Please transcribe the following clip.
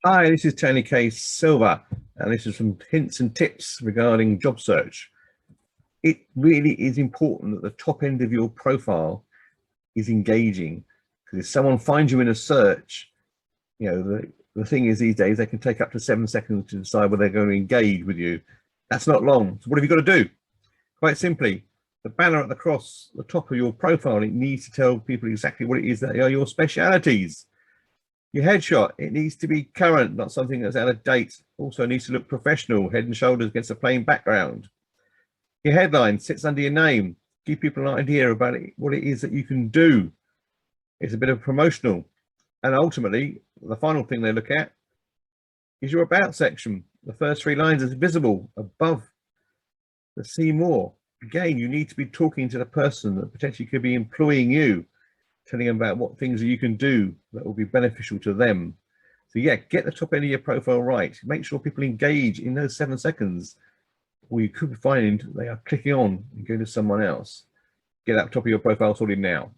Hi, this is Tony K. Silva, and this is some hints and tips regarding job search. It really is important that the top end of your profile is engaging, because if someone finds you in a search, the thing is these days they can take up to 7 seconds to decide whether they're going to engage with you. That's not long. So what have you got to do? Quite simply, the banner at the top of your profile, it needs to tell people exactly what it is that are your specialities. Your headshot, it needs to be current, not something that's out of date. Also needs to look professional, head and shoulders against a plain background. Your headline sits under your name. Give people an idea about it, what it is that you can do. It's a bit of promotional. And ultimately, the final thing they look at is your about section. The first 3 lines is visible above the see more. Again, you need to be talking to the person that potentially could be employing you, telling them about what things you can do that will be beneficial to them. So yeah, get the top end of your profile right. Make sure people engage in those 7 seconds, or you could find they are clicking on and going to someone else. Get that top of your profile sorted now.